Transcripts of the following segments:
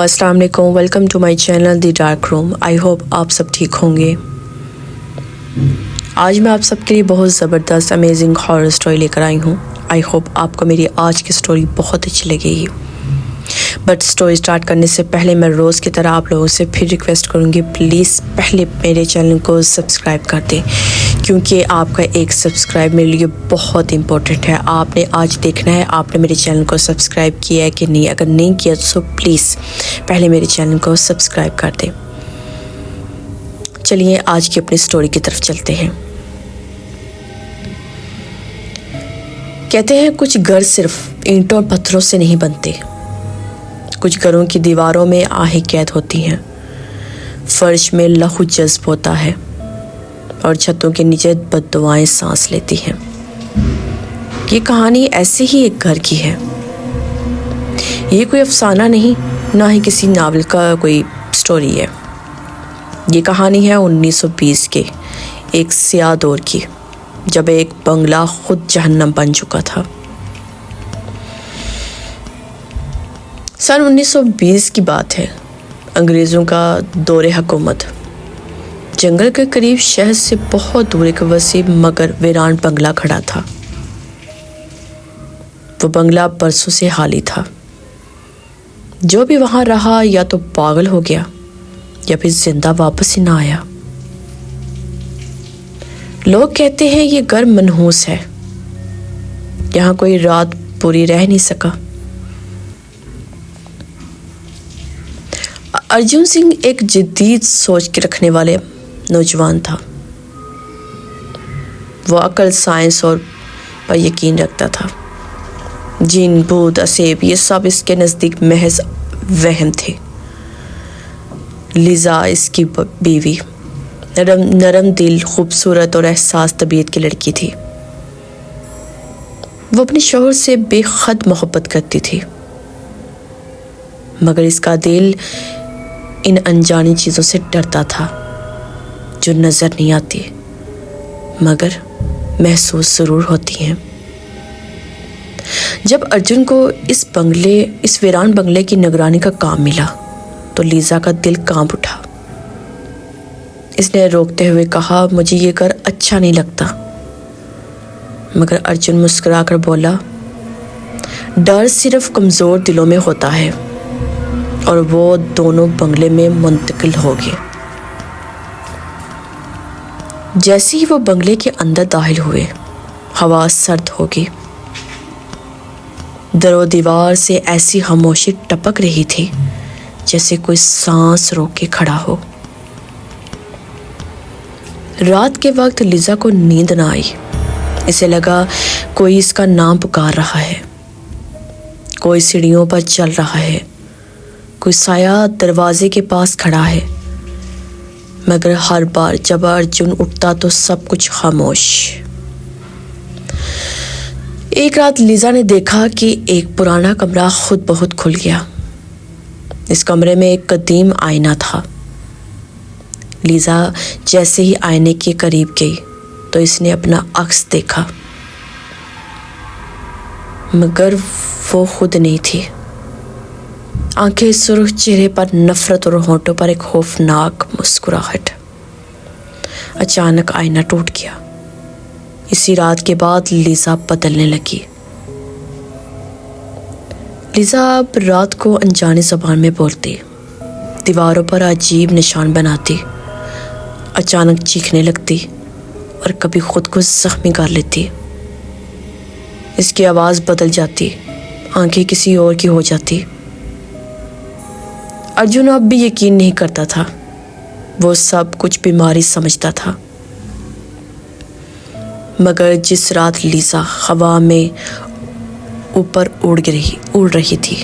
अस्सलाम वालेकुम, welcome to my channel the dark room. I hope आप सब ठीक होंगे। आज मैं आप सबके लिए बहुत ज़बरदस्त अमेजिंग हॉरर स्टोरी लेकर आई हूँ। आई होप आपको मेरी आज की स्टोरी बहुत अच्छी लगेगी। बट स्टोरी स्टार्ट करने से पहले मैं रोज़ की तरह आप लोगों से फिर रिक्वेस्ट करूँगी, प्लीज़ पहले मेरे चैनल को सब्सक्राइब कर दें, क्योंकि आपका एक सब्सक्राइब मेरे लिए बहुत इंपॉर्टेंट है। आपने आज देखना है आपने मेरे चैनल को सब्सक्राइब किया है कि नहीं। अगर नहीं किया तो प्लीज़ पहले मेरे चैनल को सब्सक्राइब कर दें। चलिए आज की अपनी स्टोरी की तरफ चलते हैं। कहते हैं कुछ घर सिर्फ ईंटों और पत्थरों से नहीं बनते, कुछ घरों की दीवारों में आहें कैद होती हैं, फर्श में लहू जज्ब होता है और छतों के नीचे बददुआएं सांस लेती हैं। ये कहानी ऐसे ही एक घर की है। ये कोई अफसाना नहीं, ना ही किसी नावल का कोई स्टोरी है। ये कहानी है 1920 के एक स्याह दौर की, जब एक बंगला खुद जहन्नम बन चुका था। सन 1920 की बात है। अंग्रेज़ों का दौरे हुकूमत। जंगल के करीब शहर से बहुत दूर एक वसी मगर वीरान बंगला खड़ा था। वो बंगला बरसों से खाली था। जो भी वहां रहा या तो पागल हो गया या फिर जिंदा वापस ही ना आया। लोग कहते हैं ये घर मनहूस है, यहाँ कोई रात पूरी रह नहीं सका। अर्जुन सिंह एक जदीद सोच के रखने वाले नौजवान था। वो अकल, साइंस और पर यकीन रखता था। जिन, भूत, असेब ये सब इसके नज़दीक महज वहम थे। लिजा इसकी बीवी नरम दिल, खूबसूरत और एहसास तबीयत की लड़की थी। वो अपने शौहर से बेहद मोहब्बत करती थी, मगर इसका दिल इन अनजानी चीज़ों से डरता था जो नज़र नहीं आती मगर महसूस ज़रूर होती हैं। जब अर्जुन को इस वीरान बंगले की निगरानी का काम मिला तो लीजा का दिल कांप उठा। इसने रोकते हुए कहा, मुझे ये घर अच्छा नहीं लगता। मगर अर्जुन मुस्कुराकर बोला, डर सिर्फ कमज़ोर दिलों में होता है। और वो दोनों बंगले में मुंतकिल हो गए। जैसे ही वो बंगले के अंदर दाखिल हुए, हवा सर्द हो गई। दरो दीवार से ऐसी खामोशी टपक रही थी जैसे कोई सांस रोक के खड़ा हो। रात के वक्त लिजा को नींद ना आई। इसे लगा कोई इसका नाम पुकार रहा है, कोई सीढ़ियों पर चल रहा है, कोई साया दरवाजे के पास खड़ा है। मगर हर बार जब अर्जुन उठता तो सब कुछ खामोश। एक रात लिजा ने देखा कि एक पुराना कमरा खुद बहुत खुल गया। इस कमरे में एक कदीम आईना था। लिजा जैसे ही आईने के करीब गई तो इसने अपना अक्स देखा, मगर वो खुद नहीं थी। आंखें सुर्ख, चेहरे पर नफरत और होंठों पर एक खौफनाक मुस्कुराहट। अचानक आईना टूट गया। इसी रात के बाद लिजा बदलने लगी। लिजा अब रात को अनजानी ज़बान में बोलती, दीवारों पर अजीब निशान बनाती, अचानक चीखने लगती और कभी खुद को जख्मी कर लेती। इसकी आवाज़ बदल जाती, आंखें किसी और की हो जाती। अर्जुन अब भी यकीन नहीं करता था। वो सब कुछ बीमारी समझता था। मगर जिस रात लिजा हवा में ऊपर उड़ रही थी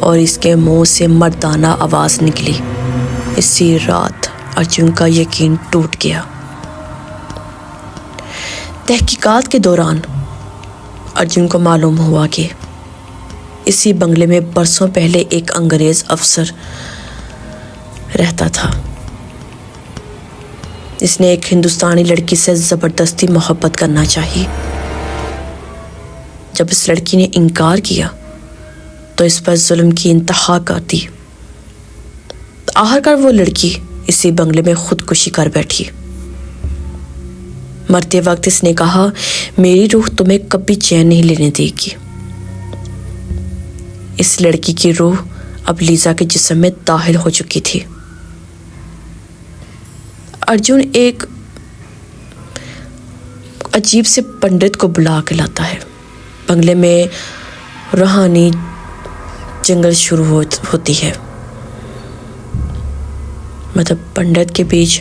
और इसके मुंह से मर्दाना आवाज़ निकली, इसी रात अर्जुन का यकीन टूट गया। तहकीकात के दौरान अर्जुन को मालूम हुआ कि इसी बंगले में बरसों पहले एक अंग्रेज अफसर रहता था। इसने एक हिंदुस्तानी लड़की से ज़बरदस्ती मोहब्बत करना चाहिए। जब इस लड़की ने इनकार किया तो इस पर जुल्म की इंतहा कर दी आखिरकार वो लड़की इसी बंगले में खुदकुशी कर बैठी। मरते वक्त इसने कहा, मेरी रूह तुम्हें कभी चैन नहीं लेने देगी। इस लड़की की रूह अब लीजा के जिस्म में दाखिल हो चुकी थी। अर्जुन एक अजीब से पंडित को बुला के लाता है। बंगले में रूहानी जंगल शुरू होती है। मतलब पंडित के बीच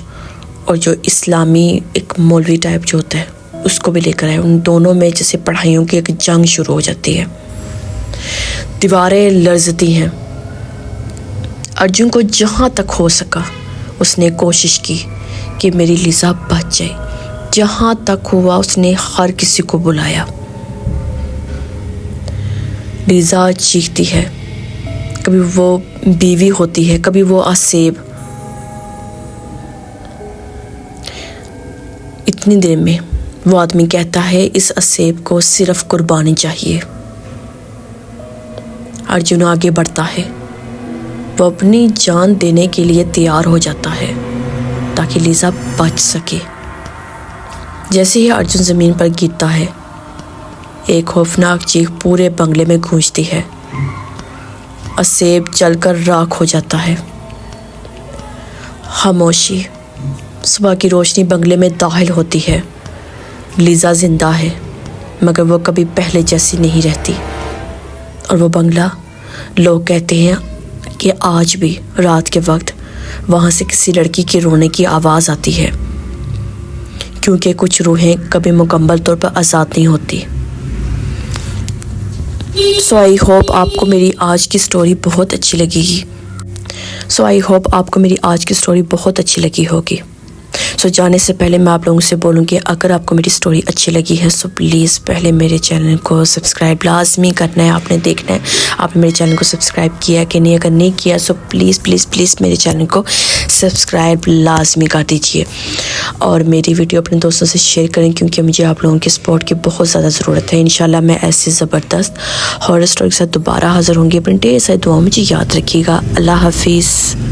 और जो इस्लामी एक मौलवी टाइप जो होता है उसको भी लेकर आए। उन दोनों में जैसे पढ़ाइयों की एक जंग शुरू हो जाती है। दीवारें लरजती हैं। अर्जुन को जहाँ तक हो सका उसने कोशिश की कि मेरी लीजा बच जाए। जहाँ तक हुआ उसने हर किसी को बुलाया। लीजा चीखती है, कभी वो बीवी होती है, कभी वो आसेब। इतनी देर में वो आदमी कहता है, इस आसेब को सिर्फ कुर्बानी चाहिए। अर्जुन आगे बढ़ता है। वो अपनी जान देने के लिए तैयार हो जाता है ताकि लीजा बच सके। जैसे ही अर्जुन ज़मीन पर गिरता है, एक खौफनाक चीख पूरे बंगले में गूंजती है। आसेब जलकर राख हो जाता है। खामोशी। सुबह की रोशनी बंगले में दाखिल होती है। लीजा जिंदा है, मगर वो कभी पहले जैसी नहीं रहती। और वो बंगला, लोग कहते हैं कि आज भी रात के वक्त वहाँ से किसी लड़की के रोने की आवाज़ आती है, क्योंकि कुछ रूहें कभी मुकम्मल तौर पर आज़ाद नहीं होती। सो आई होप आपको मेरी आज की स्टोरी बहुत अच्छी लगेगी। सो जाने से पहले मैं आप लोगों से बोलूँगी, अगर आपको मेरी स्टोरी अच्छी लगी है सो प्लीज़ पहले मेरे चैनल को सब्सक्राइब लाजमी करना है। आपने देखना है आपने मेरे चैनल को सब्सक्राइब किया कि नहीं। अगर नहीं किया सो प्लीज़ प्लीज़ प्लीज़ मेरे चैनल को सब्सक्राइब लाजमी कर दीजिए और मेरी वीडियो अपने दोस्तों से शेयर करें, क्योंकि मुझे आप लोगों की सपोर्ट की बहुत ज़्यादा ज़रूरत है। इंशाल्लाह मैं ऐसी ज़बरदस्त हॉरर स्टोरी के साथ दोबारा हाज़िर होंगी। अपनी ढेर सारी दुआओं मुझे याद रखिएगा। अल्लाह हाफिज़।